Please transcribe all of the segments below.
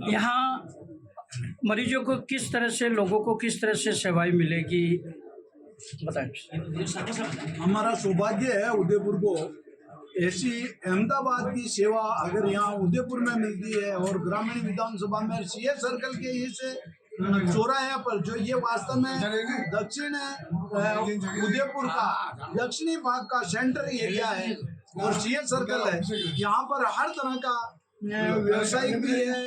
यहाँ मरीजों को किस तरह से, लोगों को किस तरह से सेवाएं मिलेगी, बताएं। हमारा सौभाग्य है उदयपुर को ऐसी अहमदाबाद की सेवा अगर यहाँ उदयपुर में मिलती है, और ग्रामीण विधानसभा में सीए सर्कल के इस चौराहे पर जो ये वास्तव में दक्षिण उदयपुर का दक्षिणी भाग का सेंटर एरिया है और सीए सर्कल है। यहाँ पर हर तरह का व्यवसायिक भी है,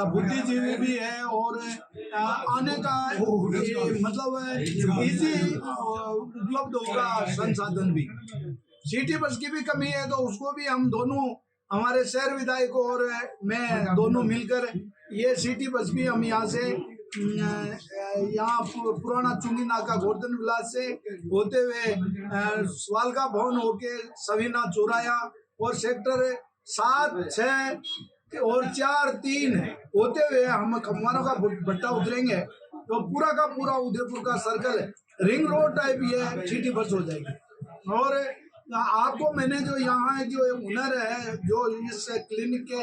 बुद्धिजीवी भी है, और आने का मतलब इजी उपलब्ध होगा संसाधन भी। सिटी बस की भी कमी है तो उसको भी हम दोनों, हमारे शहर विधायक और मैं दोनों मिलकर ये सिटी बस भी हम यहाँ से यहाँ पुराना चुंगी नाका गोवर्धन विलास से होते हुए स्वालका भवन होके सवीना चौराया और सेक्टर 7, 6 और 4, 3 होते हुए हम खम्बानों का भट्टा उतरेंगे तो पूरा का पूरा उदयपुर का सर्कल रिंग रोड टाइप ये सिटी बस हो जाएगी। और आपको मैंने जो यहाँ जो हुनर है, जो इस क्लिनिक के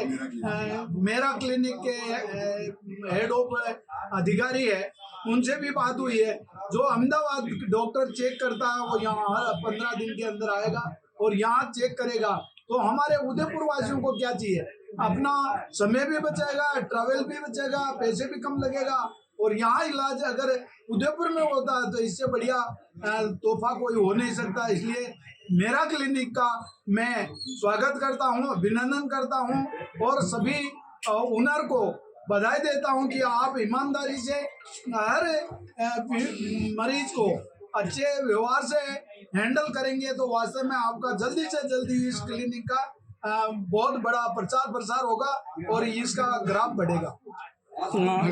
मेरा क्लिनिक के हेड ऑफ अधिकारी है उनसे भी बात हुई है। जो अहमदाबाद डॉक्टर चेक करता है वो यहाँ 15 दिन के अंदर आएगा और यहाँ चेक करेगा। तो हमारे उदयपुर वासियों को क्या चाहिए, अपना समय भी बचेगा, ट्रैवल भी बचेगा, पैसे भी कम लगेगा, और यहाँ इलाज अगर उदयपुर में होता है तो इससे बढ़िया तोहफा कोई हो नहीं सकता। इसलिए मेरा क्लिनिक का मैं स्वागत करता हूँ, अभिनंदन करता हूँ और सभी ओनर को बधाई देता हूँ कि आप ईमानदारी से हर मरीज को अच्छे व्यवहार से हैंडल करेंगे तो वास्तव में आपका जल्दी से जल्दी इस क्लिनिक का बहुत बड़ा प्रचार प्रसार होगा और इसका ग्राफ बढ़ेगा।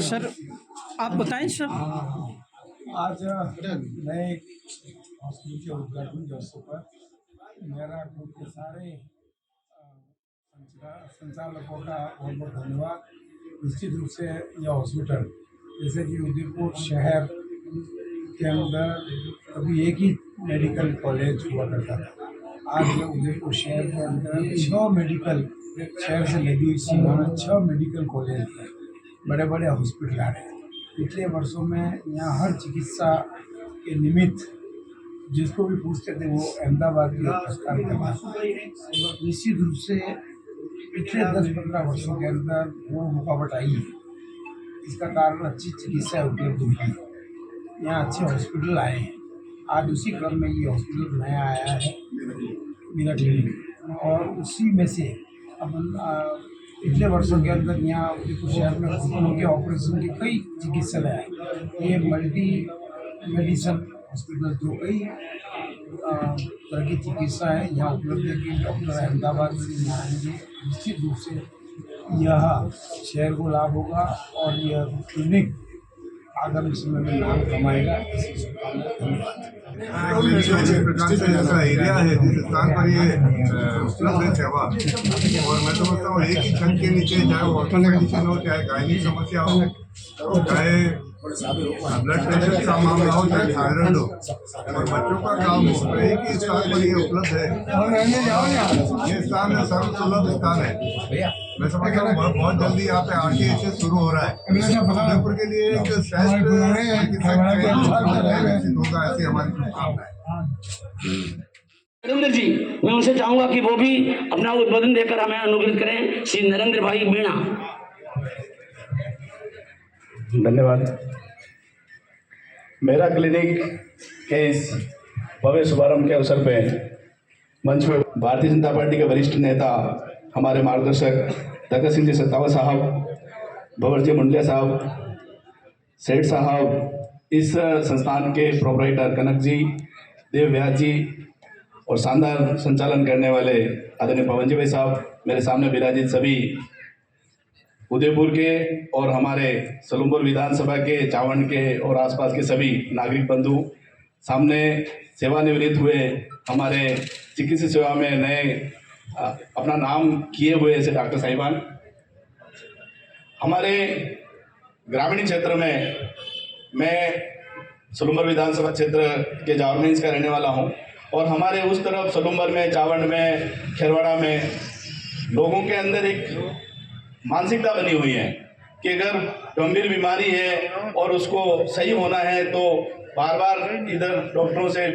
सर आप बताएं सर। आज नए हॉस्पिटल के उद्घाटन के अवसर पर मेरा ग्रुप के सारे संचालकों का बहुत बहुत धन्यवाद। निश्चित रूप से यह हॉस्पिटल जैसे कि उदयपुर शहर के अंदर कभी एक ही मेडिकल कॉलेज हुआ करता था, आज उदयपुर शहर के अंदर 6 मेडिकल, शहर से लगी हुई सीमा में 6 मेडिकल कॉलेज हैं, बड़े बड़े हॉस्पिटल आ रहे हैं। पिछले वर्षों में यहाँ हर चिकित्सा के निमित्त जिसको भी पूछते थे वो अहमदाबाद की प्रस्थान करना। निश्चित रूप से पिछले 10-15 वर्षों के अंदर वो रुकावट आई है। इसका कारण अच्छी चिकित्सा उपलब्ध हुई है, यहाँ अच्छे हॉस्पिटल आए हैं। आज उसी क्रम में ये हॉस्पिटल नया आया है मेरा क्लिनिक, और उसी में से अपन पिछले वर्षों के अंदर यहाँ उदयपुर शहर में घुटनों के ऑपरेशन के कई चिकित्सालय आए। ये मल्टी मेडिसन हॉस्पिटल जो कई तरह की चिकित्सा है यहाँ उपलब्ध है कि डॉक्टर अहमदाबाद से यहाँ आएंगे। निश्चित रूप से यह शहर को लाभ होगा और यह क्लिनिक आगामी समय में नाम कमाएगा। ऐसा एरिया है जिस स्थान पर ये उपलब्ध है सेवा, और मैं समझता हूँ एक ही छत के नीचे, चाहे वो ऑर्थोपेडिक्स हो, चाहे गायनिक समस्या हो, चाहे ब्लड प्रेशर का मामला हो, चाहे थायराइड हो, और बच्चों का काम हो, तो एक ही स्थान पर ये उपलब्ध है। ये स्थान है सर्वसुलभ स्थान है। मैं समझता हूँ बहुत जल्दी यहाँ पे आरटीएच शुरू हो रहा है। उदयपुर के लिए एक श्रेष्ठ होगा, ऐसी हमारी शुभकामना है। नरेंद्र जी, मैं उनसे चाहूंगा कि वो भी अपना उद्बोधन देकर हमें अनुग्रहित करें। श्री नरेंद्र भाई मीणा। धन्यवाद। मेरा क्लिनिक के इस भव्य शुभारंभ के अवसर पे मंच पर भारतीय जनता पार्टी के वरिष्ठ नेता, हमारे मार्गदर्शक धक्का सिंह जी सत्तावा साहब, भंवर जी मुंडलिया साहब, सेठ साहब, इस संस्थान के प्रोपराइटर कनक जी, देव व्यास जी, और शानदार संचालन करने वाले आदरणीय पवन जी भाई साहब, मेरे सामने विराजित सभी उदयपुर के और हमारे सलूमपुर विधानसभा के, चावंड के और आसपास के सभी नागरिक बंधु, सामने सेवानिवृत्त हुए हमारे चिकित्सा सेवा में नए अपना नाम किए हुए ऐसे डॉक्टर साहिबान, हमारे ग्रामीण क्षेत्र में, मैं सलूमपुर विधानसभा क्षेत्र के जावरमेंस का रहने वाला हूं, और हमारे उस तरफ सलूमपुर में, चावंड में, खेरवाड़ा में लोगों के अंदर एक मानसिकता बनी हुई है कि अगर गंभीर बीमारी है और उसको सही होना है तो बार बार इधर डॉक्टरों से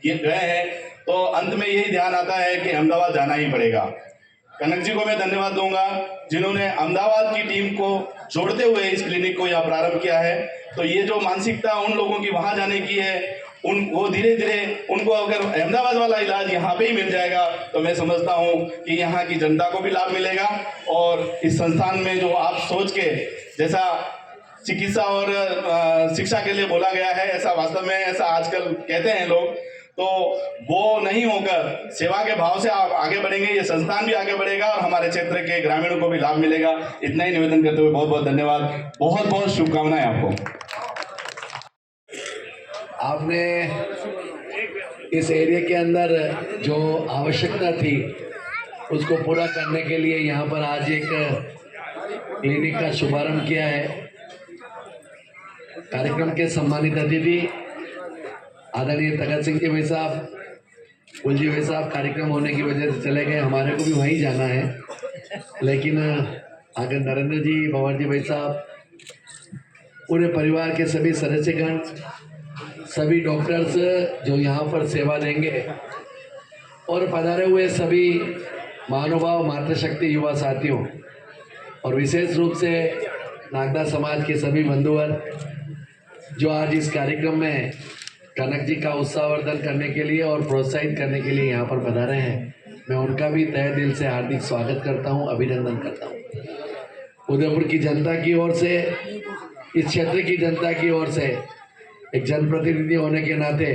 ये गए हैं, तो अंत में यही ध्यान आता है कि अहमदाबाद जाना ही पड़ेगा। कनक जी को मैं धन्यवाद दूंगा जिन्होंने अहमदाबाद की टीम को जोड़ते हुए इस क्लिनिक को यहाँ प्रारंभ किया है। तो ये जो मानसिकता उन लोगों की वहाँ जाने की है, वो धीरे धीरे उनको अगर अहमदाबाद वाला इलाज यहाँ पे ही मिल जाएगा तो मैं समझता हूँ कि यहाँ की जनता को भी लाभ मिलेगा। और इस संस्थान में जो आप सोच के जैसा चिकित्सा और शिक्षा के लिए बोला गया है, ऐसा वास्तव में ऐसा आजकल कहते हैं लोग, तो वो नहीं होकर सेवा के भाव से आप आगे बढ़ेंगे, ये संस्थान भी आगे बढ़ेगा और हमारे क्षेत्र के ग्रामीणों को भी लाभ मिलेगा। इतना ही निवेदन करते हुए बहुत बहुत धन्यवाद, बहुत बहुत शुभकामनाएं आपको। आपने इस एरिया के अंदर जो आवश्यकता थी उसको पूरा करने के लिए यहाँ पर आज एक क्लिनिक का शुभारंभ किया है। कार्यक्रम के सम्मानित अतिथि आदरणीय तगत सिंह जी भाई साहब, कुलजी भाई साहब कार्यक्रम होने की वजह से चले गए, हमारे को भी वहीं जाना है, लेकिन आगे नरेंद्र जी, भंवर जी भाई साहब, पूरे परिवार के सभी सदस्यगण, सभी डॉक्टर्स जो यहाँ पर सेवा देंगे और पधारे हुए सभी महानुभाव, मातृशक्ति युवा साथियों और विशेष रूप से नागदा समाज के सभी बंधुवर जो आज इस कार्यक्रम में कनक जी का उत्साहवर्धन करने के लिए और प्रोत्साहित करने के लिए यहाँ पर पधारे हैं, मैं उनका भी तहे दिल से हार्दिक स्वागत करता हूँ, अभिनंदन करता हूँ। उदयपुर की जनता की ओर से, इस क्षेत्र की जनता की ओर से एक जनप्रतिनिधि होने के नाते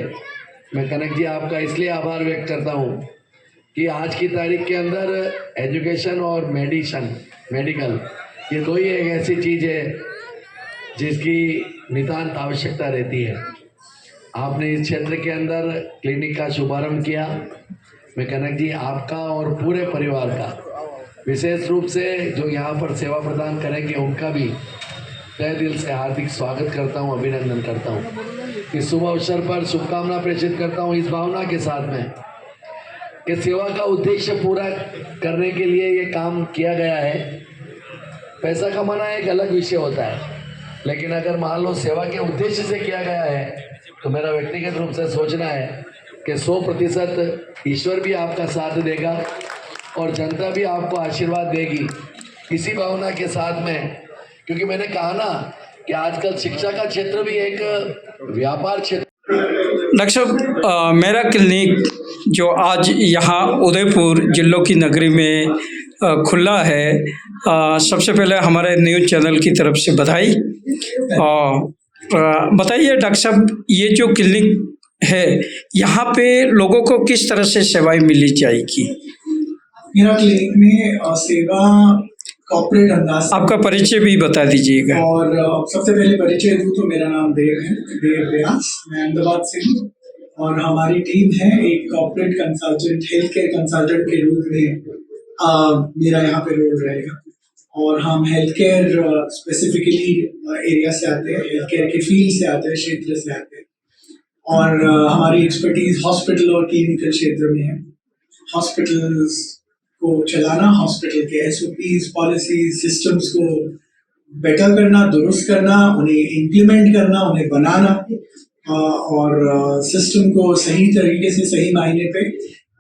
मैं कनक जी आपका इसलिए आभार व्यक्त करता हूँ कि आज की तारीख के अंदर एजुकेशन और मेडिकल ये दो ही एक ऐसी चीज़ है जिसकी नितांत आवश्यकता रहती है। आपने इस क्षेत्र के अंदर क्लिनिक का शुभारंभ किया, मैं कनक जी आपका और पूरे परिवार का, विशेष रूप से जो यहाँ पर सेवा प्रदान करेंगे उनका भी तहे दिल से हार्दिक स्वागत करता हूँ, अभिनंदन करता हूँ। इस शुभ अवसर पर शुभकामना प्रेषित करता हूँ इस भावना के साथ में कि सेवा का उद्देश्य पूरा करने के लिए ये काम किया गया है। पैसा कमाना एक अलग विषय होता है, लेकिन अगर मान लो सेवा के उद्देश्य से किया गया है तो मेरा व्यक्तिगत रूप से सोचना है कि 100% ईश्वर भी आपका साथ देगा और जनता भी आपको आशीर्वाद देगी। इसी भावना के साथ में, क्योंकि मैंने कहा ना कि आजकल शिक्षा का क्षेत्र भी एक व्यापार क्षेत्र। डॉक्टर साहब, मेरा क्लिनिक जो आज यहाँ उदयपुर जिलों की नगरी में खुला है, सबसे पहले हमारे न्यूज़ चैनल की तरफ से बधाई। बताइए डॉक्टर साहब, ये जो क्लिनिक है यहाँ पे लोगों को किस तरह से सेवाएं मिली जाएगी? मेरा क्लिनिक में सेवा कॉर्पोरेट अंदाज, आपका परिचय भी बता दीजिएगा। और सबसे पहले परिचय दूँ तो मेरा नाम देव है, देव व्यास, मैं अहमदाबाद से हूँ और हमारी टीम है एक corporate consultant, health care consultant के रूप में मेरा यहाँ पे रोल रहेगा। और हम हेल्थ केयर स्पेसिफिकली एरिया से आते हैं, हेल्थ केयर के फील्ड से आते हैं, क्षेत्र से आते हैं और हमारी एक्सपर्टीज हॉस्पिटल और क्लिनिकल क्षेत्र में है। हॉस्पिटल्स को चलाना, हॉस्पिटल के SOPs, पॉलिसीज, सिस्टम्स को बेटर करना, दुरुस्त करना, उन्हें इम्प्लीमेंट करना, उन्हें बनाना और सिस्टम को सही तरीके से, सही मायने पे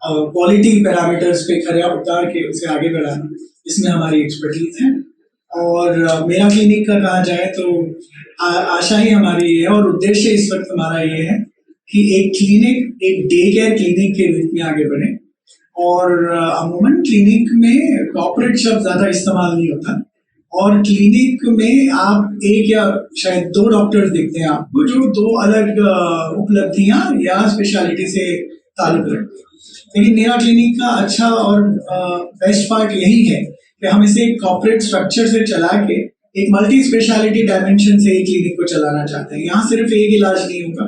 क्वालिटी पैरामीटर्स पे खरा उतार के उसे आगे बढ़ाना, इसमें हमारी एक्सपर्टीज है। और मेरा क्लिनिक का कहा जाए तो आशा ही हमारी ये है और उद्देश्य इस वक्त हमारा ये है कि एक क्लिनिक एक डे केयर क्लिनिक के रूप में आगे बढ़े। और अमूमन क्लिनिक में कॉर्पोरेट शब्द ज़्यादा इस्तेमाल नहीं होता और क्लिनिक में आप एक या शायद 2 डॉक्टर्स दिखते हैं आपको जो 2 अलग उपलब्धियां या स्पेशलिटी से ताल्लुक रखते हैं। लेकिन मेरा क्लिनिक का अच्छा और बेस्ट पार्ट यही है कि हम इसे एक कॉर्पोरेट स्ट्रक्चर से चला के एक मल्टी स्पेशलिटी डायमेंशन से एक क्लिनिक को चलाना चाहते हैं। यहाँ सिर्फ एक इलाज नहीं होगा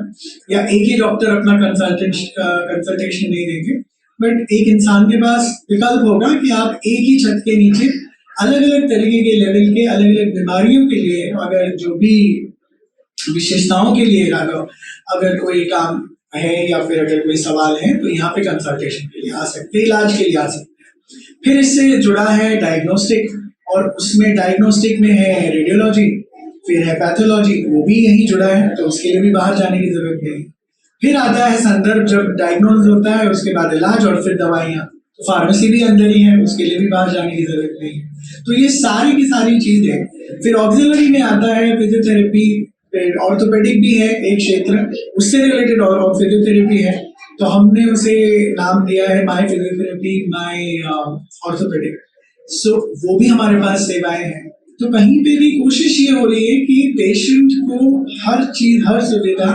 या एक ही डॉक्टर अपना कंसल्टेशन नहीं देंगे, बट एक इंसान के पास विकल्प होगा कि आप एक ही छत के नीचे अलग अलग तरीके के लेवल के अलग अलग बीमारियों के लिए, अगर जो भी विशेषताओं के लिए अगर कोई काम है या फिर अगर कोई सवाल है तो यहाँ पे कंसल्टेशन के लिए आ सकते हैं, इलाज के लिए आ सकते हैं। फिर इससे जुड़ा है डायग्नोस्टिक और उसमें डायग्नोस्टिक में है रेडियोलॉजी, फिर है पैथोलॉजी, वो भी यहीं जुड़ा है, तो उसके लिए भी बाहर जाने की जरूरत नहीं। फिर आता है संदर्भ, जब डायग्नोज होता है उसके बाद इलाज और फिर दवाइयाँ, तो फार्मेसी भी अंदर ही है, उसके लिए भी बाहर जाने की जरूरत नहीं। तो ये सारी की सारी चीजें। फिर ऑक्सिलरी में आता है फिजियोथेरेपी, ऑर्थोपेडिक भी है एक क्षेत्र, उससे रिलेटेड और फिजियोथेरेपी है, तो हमने उसे नाम दिया है माय फिजियोथेरेपी, माय ऑर्थोपेडिक। सो वो भी हमारे पास सेवाएं हैं। तो कहीं पे भी कोशिश ये हो रही है कि पेशेंट को हर चीज, हर सुविधा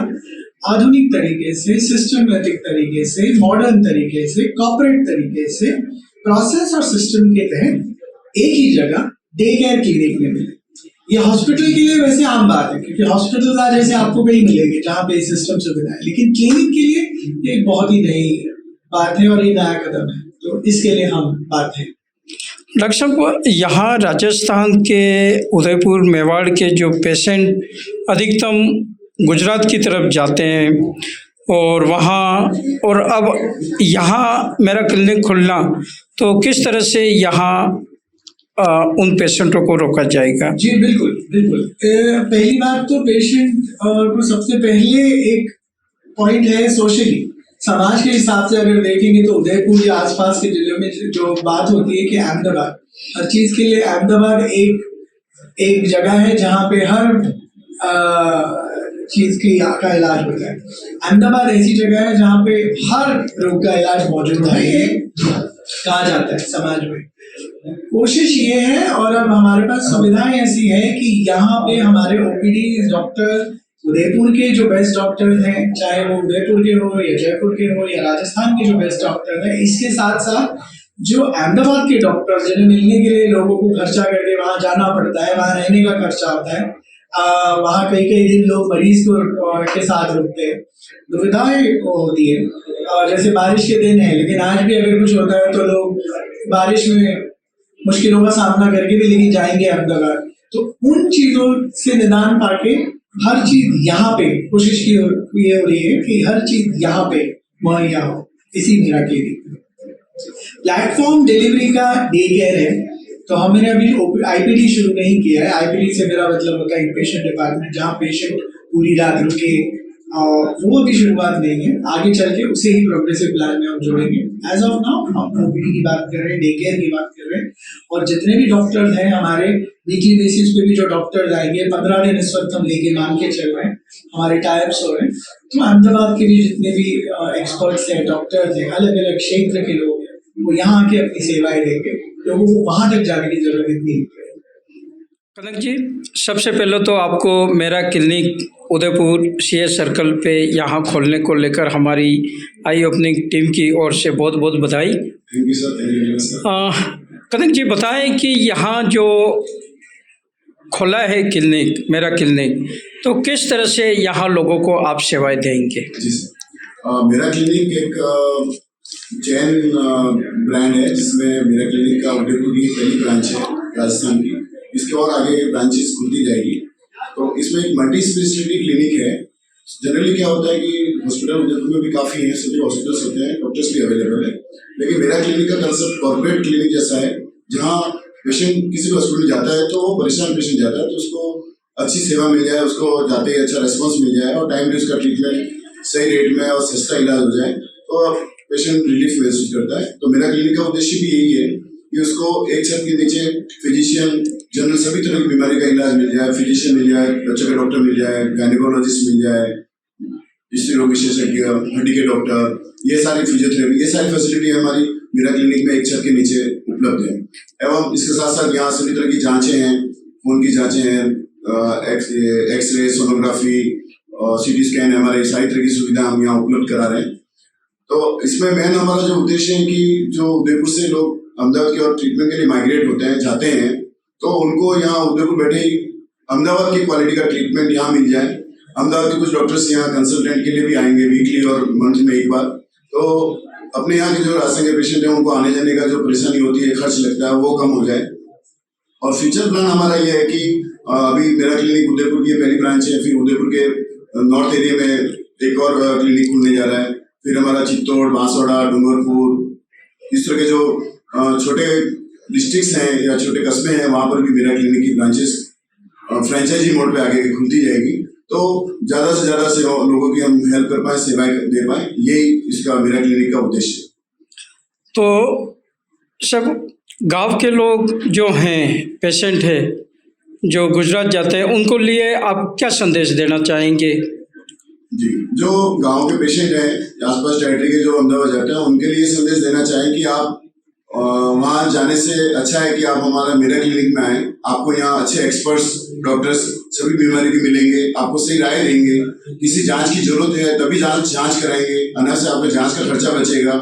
आधुनिक तरीके से, सिस्टमेटिक तरीके से, मॉडर्न तरीके से, कॉर्पोरेट तरीके से, प्रोसेस और सिस्टम के तहत एक ही जगह डे केयर क्लिनिक में मिले। ये हॉस्पिटल के लिए वैसे आम बात है, क्योंकि हॉस्पिटल आज जैसे आपको कहीं मिलेंगे जहाँ पे सिस्टम सुविधा है, लेकिन क्लिनिक के लिए ये एक बहुत ही नई बात है और ये नया कदम है, तो इसके लिए हम बात है। डॉक्टर साहब, यहाँ राजस्थान के उदयपुर मेवाड़ के जो पेशेंट अधिकतम गुजरात की तरफ जाते हैं और वहाँ, और अब यहाँ मेरा क्लिनिक खुलना, तो किस तरह से यहाँ उन पेशेंटों को रोका जाएगा? जी बिल्कुल बिल्कुल। पहली बात तो पेशेंट को सबसे पहले एक पॉइंट है सोशली, समाज के हिसाब से अगर देखेंगे तो उदयपुर या आसपास के जिलों में जो बात होती है कि अहमदाबाद, हर चीज के लिए अहमदाबाद एक जगह है जहाँ पे हर चीज का इलाज होता है। अहमदाबाद ऐसी जगह है जहाँ पे हर रोग का इलाज मौजूद है, ये कहा जाता है समाज में। कोशिश ये है, और अब हमारे पास सुविधाएं ऐसी है कि यहाँ पे हमारे ओपीडी डॉक्टर उदयपुर के जो बेस्ट डॉक्टर हैं, चाहे वो उदयपुर के हो या जयपुर के हो या राजस्थान के जो बेस्ट डॉक्टर हैं, इसके साथ साथ जो अहमदाबाद के डॉक्टर जिन्हें मिलने के लिए लोगों को खर्चा करके वहां जाना पड़ता है, वहां रहने का खर्चा होता है, वहां कई दिन लोग मरीज को के साथ रुकते हैं, दुविधाएं होती है। जैसे बारिश के दिन है, लेकिन आज भी अगर कुछ होता है तो लोग बारिश में मुश्किलों का सामना करके भी लेकिन जाएंगे अहमदाबाद। तो उन चीजों से निदान पाके हर चीज यहाँ पे कोशिश की ये हो रही है कि हर चीज यहाँ पे मुहैया हो, इसी मेरा क्लिनिक। प्लेटफॉर्म डिलीवरी का डे केयर है, तो हमने अभी आईपीडी शुरू नहीं किया है। आईपीडी से मेरा मतलब होता है इनपेशेंट डिपार्टमेंट, जहाँ पेशेंट पूरी रात रुके, वो अभी शुरुआत नहीं है, आगे चल के उसे ही प्रोग्रेसिव प्लान में हम जोड़ेंगे। एज ऑफ नाउ हम ओपीडी की बात कर रहे हैं, डे केयर की बात कर रहे हैं, और जितने भी डॉक्टर्स हैं हमारे वीकली बेसिस पे भी जो डॉक्टर्स आएंगे, 15 दिन इस वक्त हम लेके मान के चल रहे हैं, हमारे टाइप्स हो रहे हैं। तो अहमदाबाद के भी जितने भी एक्सपर्ट्स हैं, डॉक्टर्स हैं, अलग अलग क्षेत्र के लोग हैं, वो यहाँ आके अपनी सेवाएं देंगे, लोगों को वहां तक जाने की जरूरत नहीं है। कनक जी, सबसे पहले तो आपको मेरा क्लिनिक उदयपुर सीएस सर्कल पे यहाँ खोलने को लेकर हमारी आई ओपनिंग टीम की ओर से बहुत बहुत बधाई। Thank you sir, thank you sir. Kanak ji, बताएं कि यहाँ जो खोला है क्लिनिक, मेरा क्लिनिक, तो किस तरह से यहाँ लोगों को आप सेवाएं देंगे? जी सर, मेरा क्लिनिक एक चैन ब्रांड है, जिसमें मेरा क्लिनिक का उदयपुर की पहली ब्रांच है राजस्थान की। इसके और आगे ब्रांचेस खुलती जाएगी। तो इसमें एक मल्टी स्पेशलिटी क्लिनिक है। जनरली क्या होता है कि हॉस्पिटल उदयपुर में भी काफ़ी हैं, सभी हॉस्पिटल्स होते हैं, डॉक्टर्स भी अवेलेबल है, लेकिन मेरा क्लिनिक का कंसेप्ट कॉर्पोरेट क्लिनिक जैसा है, जहाँ पेशेंट किसी भी हॉस्पिटल में जाता है तो वो परेशान पेशेंट जाता है तो उसको अच्छी सेवा मिल जाए, उसको जाते ही अच्छा रेस्पॉन्स मिल जाए और टाइमली उसका ट्रीटमेंट सही रेट में और सस्ता इलाज हो जाए, तो पेशेंट रिलीफ महसूस करता है। तो मेरा क्लिनिक का उद्देश्य भी यही है कि उसको एक छत के नीचे फिजिशियन, जनरल सभी तरह की बीमारी का इलाज मिल जाए, फिजिशियन मिल जाए, बच्चों का डॉक्टर मिल जाए, गायनेकोलॉजिस्ट मिल जाए, स्त्री रोग विशेषज्ञ, हड्डी के डॉक्टर, ये सारी फिजियोथेरेपी, ये सारी फैसिलिटी हमारी मेरा क्लिनिक में एक छत के नीचे उपलब्ध है। एवं इसके साथ साथ यहाँ सभी तरह की जांचें हैं, खून की जांचें हैं, एक्सरे, सोनोग्राफी, सीटी स्कैन, हमारे सारी तरह की सुविधा हम यहाँ उपलब्ध करा रहे हैं। तो इसमें मेन हमारा जो उद्देश्य है कि जो उदयपुर से लोग अहमदाबाद की ओर ट्रीटमेंट के लिए माइग्रेट होते हैं, जाते हैं, तो उनको यहाँ उदयपुर बैठे ही अहमदाबाद की क्वालिटी का ट्रीटमेंट यहाँ मिल जाए। अहमदाबाद के कुछ डॉक्टर्स यहाँ कंसल्टेंट के लिए भी आएंगे वीकली और मंथ में एक बार, तो अपने यहाँ के जो राजस्थान के पेशेंट हैं उनको आने जाने का जो परेशानी होती है, खर्च लगता है, वो कम हो जाए। और फ्यूचर प्लान हमारा ये है कि अभी मेरा क्लिनिक उदयपुर की पहली ब्रांच है, फिर उदयपुर के नॉर्थ एरिया में एक और क्लिनिक खुलने जा रहा है, फिर हमारा चित्तौड़, बांसवाड़ा, डूंगरपुर, इस तरह के जो छोटे डिस्ट्रिक्ट्स हैं या छोटे कस्बे हैं, वहाँ पर भी मेरा क्लिनिक की ब्रांचेस फ्रेंचाइजी मोड पे आगे खुलती जाएगी, तो ज़्यादा से ज़्यादा से लोगों की हम हेल्प कर पाए, सेवाएं दे पाए, यही इसका मेरा क्लिनिक का उद्देश्य है। तो सब गांव के लोग जो हैं, पेशेंट है जो गुजरात जाते हैं, उनको लिए आप क्या संदेश देना चाहेंगे? जी, जो गांव के पेशेंट हैं, आसपास टेरिटरी के जो अहमदाबाद जाते हैं, उनके लिए संदेश देना चाहें कि आप वहाँ जाने से अच्छा है कि आप हमारा मेरा क्लिनिक में आए। आपको यहाँ अच्छे एक्सपर्ट्स, डॉक्टर्स सभी बीमारी के मिलेंगे, आपको सही राय देंगे। किसी जांच की जरूरत है तभी जांच कराएंगे, अन्य से आपका जांच का खर्चा बचेगा,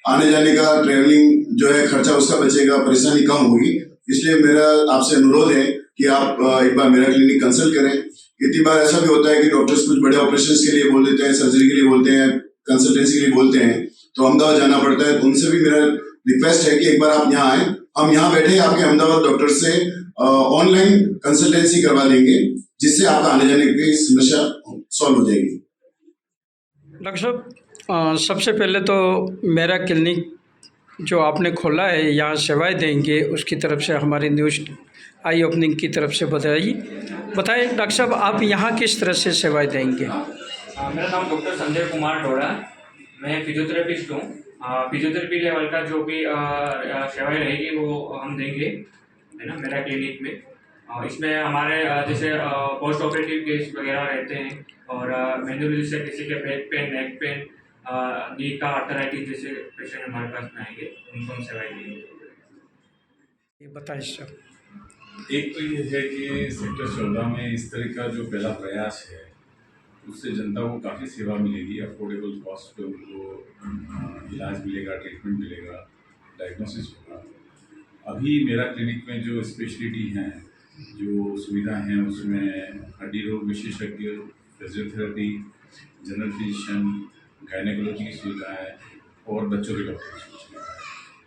आने जाने का ट्रेवलिंग जो है खर्चा उसका बचेगा, परेशानी कम होगी। इसलिए मेरा आपसे अनुरोध है कि आप एक बार मेरा क्लिनिक कंसल्ट करें। कितनी बार ऐसा भी होता है कि डॉक्टर्स कुछ बड़े ऑपरेशन के लिए बोल देते हैं, सर्जरी के लिए बोलते हैं, कंसल्टेंसी के लिए बोलते हैं, तो अहमदाबाद जाना पड़ता है। तो उनसे भी मेरा रिक्वेस्ट है कि एक बार आप यहाँ आए, हम यहाँ बैठे आपके अहमदाबाद डॉक्टर से ऑनलाइन कंसल्टेंसी करवा देंगे, जिससे आपका आने जाने की समस्या सॉल्व हो जाएगी। डॉक्टर साहब, सबसे पहले तो मेरा क्लिनिक जो आपने खोला है, यहाँ सेवाएं देंगे, उसकी तरफ से हमारी न्यूज़ आई ओपनिंग की तरफ से बताइए। डॉक्टर साहब, आप यहाँ किस तरह से सेवाएं देंगे? मेरा नाम डॉक्टर संजय कुमार डोरा, मैं फिजियोथेरेपिस्ट हूँ। फिजियोथेरेपी लेवल का जो भी सेवाएं रहेगी वो हम देंगे, है ना, मेरा क्लिनिक में। इसमें हमारे जैसे पोस्ट ऑपरेटिव केस वगैरह रहते हैं, और मैन्युअली जैसे किसी के बैक पेन, नेक पेन, नी का आर्थराइटिस जैसे पेशेंट हमारे पास में आएंगे, उनको हम सेवाएं देंगे। ये बताइए सर। एक तो ये है कि सेक्टर 14 में इस तरह का जो पहला प्रयास है, उससे जनता को काफ़ी सेवा मिलेगी। अफोर्डेबल कॉस्ट पे उनको इलाज मिलेगा, ट्रीटमेंट मिलेगा, डायग्नोसिस होगा। अभी मेरा क्लिनिक में जो स्पेशलिटी हैं, जो सुविधा हैं, उसमें हड्डी रोग विशेषज्ञ, फिजियोथेरेपी, जनरल फिजिशियन, गायनेकोलॉजी की सुविधा है और बच्चों के डॉक्टर की सुविधा है।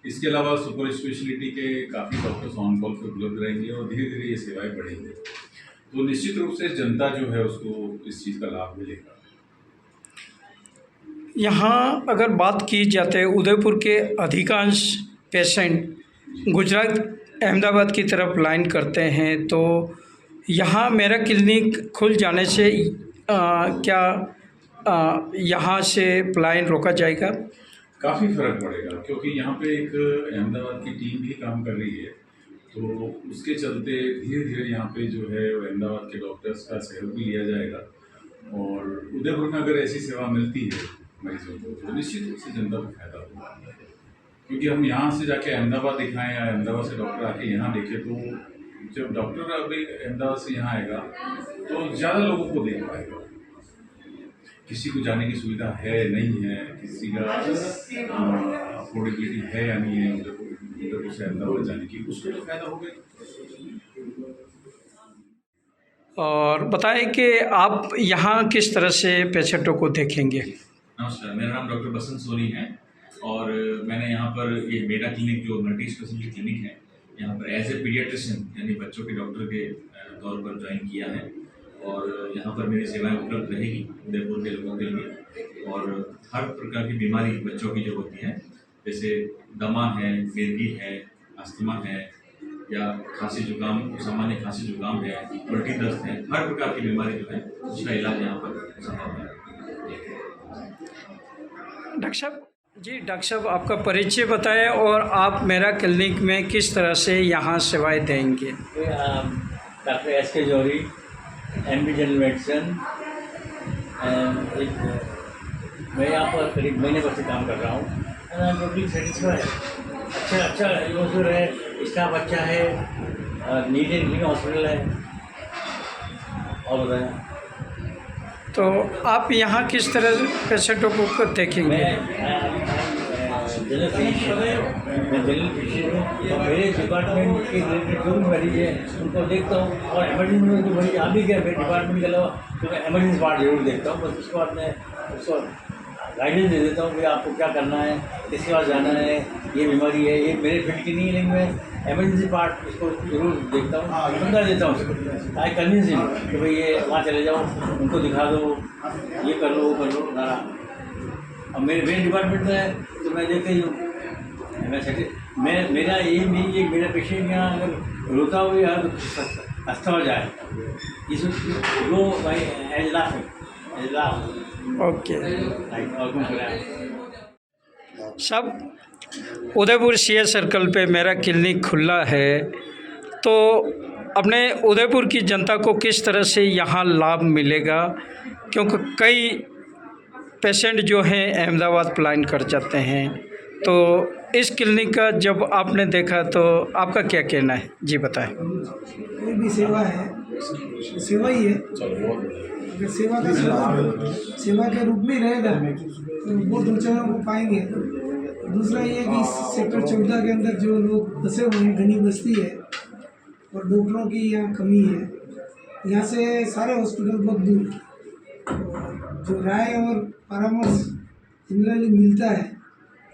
इसके अलावा सुपर स्पेशलिटी के काफ़ी डॉक्टर्स ऑन कॉल पर उपलब्ध रहेंगे और धीरे धीरे ये सेवाएं बढ़ेंगी, तो निश्चित रूप से जनता जो है उसको इस चीज़ का लाभ मिलेगा। यहाँ अगर बात की जाती है, उदयपुर के अधिकांश पेशेंट गुजरात, अहमदाबाद की तरफ लाइन करते हैं, तो यहाँ मेरा क्लिनिक खुल जाने से क्या यहाँ से पलायन रोका जाएगा? काफ़ी फ़र्क पड़ेगा, क्योंकि यहाँ पे एक अहमदाबाद की टीम भी काम कर रही है, तो उसके चलते धीरे धीरे यहाँ पे जो है अहमदाबाद के डॉक्टर्स का सहयोग भी लिया जाएगा। और उदयपुर में अगर ऐसी सेवा मिलती है मरीजों को, तो निश्चित रूप से जनता को फायदा होगा। क्योंकि हम यहाँ से जाके अहमदाबाद दिखाएं या अहमदाबाद से डॉक्टर आके यहाँ देखें, तो जब डॉक्टर अभी अहमदाबाद से यहाँ आएगा तो ज़्यादा लोगों को देख पाएगा। किसी को जाने की सुविधा है नहीं है, किसी का अफोर्डेबिलिटी है या नहीं है उधर से अहमदाबाद जाने की, उसको तो फायदा होगा। और बताएं कि आप यहाँ किस तरह से पेशेंटों को देखेंगे? नमस्कार, मेरा नाम डॉक्टर बसंत सोनी है और मैंने यहाँ पर ये मेरा क्लिनिक जो मल्टी स्पेशलिटी क्लिनिक है, यहाँ पर एज ए पीडियाट्रिशियन यानी बच्चों के डॉक्टर के तौर पर ज्वाइन किया है। और यहाँ पर मेरी सेवाएं उपलब्ध रहेगी उदयपुर के लोगों के लिए। और हर प्रकार की बीमारी बच्चों की जो होती है, जैसे दमा है, मिर्गी है, अस्थमा है, या खांसी जुकाम, सामान्य खांसी जुकाम है, उल्टी दस्त है, हर प्रकार की बीमारी जो है उसका इलाज यहाँ पर संभव है। डॉक्टर साहब आपका परिचय बताएं और आप मेरा क्लिनिक में किस तरह से यहाँ सेवाएं देंगे? Doctor S K. Johri, MD general medicine. मैं यहाँ पर करीब महीने भर से काम कर रहा हूँ। I am totally satisfied. अच्छा यूजर है, स्टाफ अच्छा है, नीट एंड क्लीन हॉस्पिटल है। और बताया तो आप यहाँ किस तरह पेशेंटों को देखेंगे? जनरल फिजिशियन हूँ और मेरे डिपार्टमेंट के रिलेटेड जो भी मरीज है उनको देखता हूँ। और एमरजेंसी में जो मरीज आ भी गया मेरे डिपार्टमेंट के अलावा, तो मैं एमरजेंसी पार्ट जरूर देखता हूँ। बस उसके बाद मैं उसको गाइडेंस दे देता हूँ कि आपको क्या करना है, किसके पास जाना है, ये बीमारी है, ये मेरे फील्ड की नहीं है, लेकिन मैं एमरजेंसी पार्ट उसको जरूर देखता हूँ, समझा देता हूँ उसको। आई कन्विंस हिम कि भाई ये वहाँ चले जाओ, उनको दिखा दो, ये कर लो, वो कर लो ना। अब मेरे डिपार्टमेंट में है तो मैं देखते ही हूँ, मैं मेरा एम नहीं है, मेरा पेशेंट यहाँ अगर रोता हुआ या अच्छा हो जाए, इस वो भाई एज लास्ट ओके और कौन करें सब उदयपुर सीए सर्कल पे मेरा क्लिनिक खुला है, तो अपने उदयपुर की जनता को किस तरह से यहाँ लाभ मिलेगा, क्योंकि कई पेशेंट जो हैं अहमदाबाद प्लान कर जाते हैं, तो इस क्लिनिक का जब आपने देखा तो आपका क्या कहना है, जी बताएं। कोई भी सेवा है सेवा ही है, अगर सेवा के रूप में रहेगा तो बहुत ऊंचाइयों को पाएंगे। दूसरा ये कि सेक्टर 14 के अंदर जो लोग बसे हुए हैं, घनी बस्ती है और डॉक्टरों की यहाँ कमी है, यहाँ से सारे हॉस्पिटल बहुत दूर है। जो राय और परामर्श जनरली मिलता है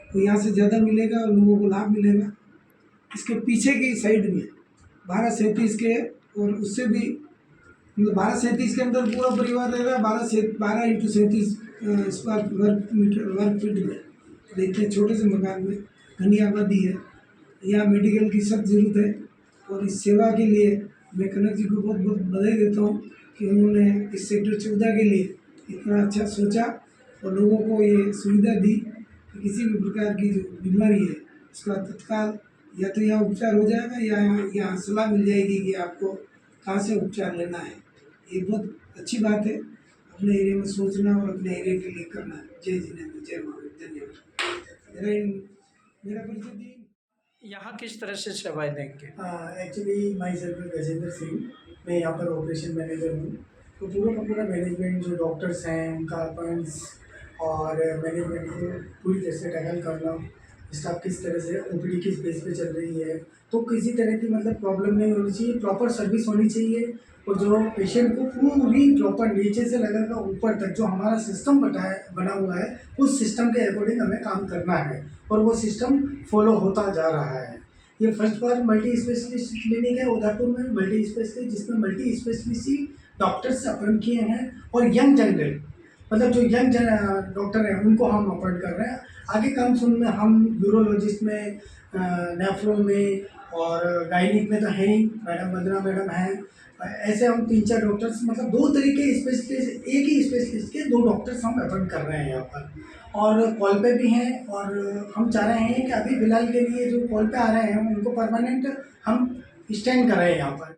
तो यहाँ से ज़्यादा मिलेगा और लोगों को लाभ मिलेगा। इसके पीछे की साइड में 1237 के और उससे भी मतलब 1237 के अंदर पूरा परिवार रहेगा, 12x37 वर्ग फीट में देखते हैं, छोटे से मकान में, घनी आबादी है, यहाँ मेडिकल की सख्त ज़रूरत है। और इस सेवा के लिए मैं कनक जी को बहुत बहुत बधाई देता हूँ कि उन्होंने इस सेक्टर 14 के लिए इतना अच्छा सोचा और लोगों को ये सुविधा दी कि किसी भी प्रकार की जो बीमारी है उसका तत्काल या तो यहाँ उपचार हो जाएगा या यहाँ सलाह मिल जाएगी कि आपको कहाँ से उपचार लेना है। ये बहुत अच्छी बात है, अपने एरिया में सोचना और अपने एरिया के लिए करना। जय जिनेंद्र, जय महावीर, धन्यवाद। मेरा परिचय दी। यहाँ किस तरह से सेवाएं देंगे? Actually my self Gajendra Singh, मैं यहाँ पर ऑपरेशन मैनेजर हूँ। तो पूरा का पूरा मैनेजमेंट जो डॉक्टर्स हैं उनका अपॉइंट्स और मैनेजमेंट को पूरी तरह से टैकल करना, स्टाफ किस तरह से ओपीडी किस बेस पे चल रही है, तो किसी तरह की मतलब प्रॉब्लम नहीं होनी चाहिए, प्रॉपर सर्विस होनी चाहिए। और जो पेशेंट को पूरी प्रॉपर नीचे से लेकर ऊपर तक जो हमारा सिस्टम बना हुआ है उस सिस्टम के अकॉर्डिंग हमें काम करना है और वो सिस्टम फॉलो होता जा रहा है। ये फर्स्ट बार मल्टी स्पेशलिस्ट क्लिनिक है उदयपुर में, मल्टी स्पेशलिस्ट, जिसमें मल्टी स्पेशलिस्ट डॉक्टर्स अपॉइंट किए हैं और यंग जनरल मतलब जो यंग डॉक्टर हैं उनको हम अपॉइंट कर रहे हैं। आगे काम सुन में हम यूरोलॉजिस्ट में, नेफ्रो में और गायनिक में तो है ही, मैडम वंदना मैडम हैं, ऐसे हम 3-4 डॉक्टर्स मतलब 2 तरीके स्पेशलिस्ट, एक ही स्पेशलिस्ट के 2 डॉक्टर्स हम अपॉइंट कर रहे हैं यहाँ पर और कॉल पे भी हैं। और हम चाह रहे हैं कि अभी फिलहाल के लिए जो कॉल पे आ रहे हैं उनको परमानेंट हम स्टैंड कर रहे हैं यहाँ पर।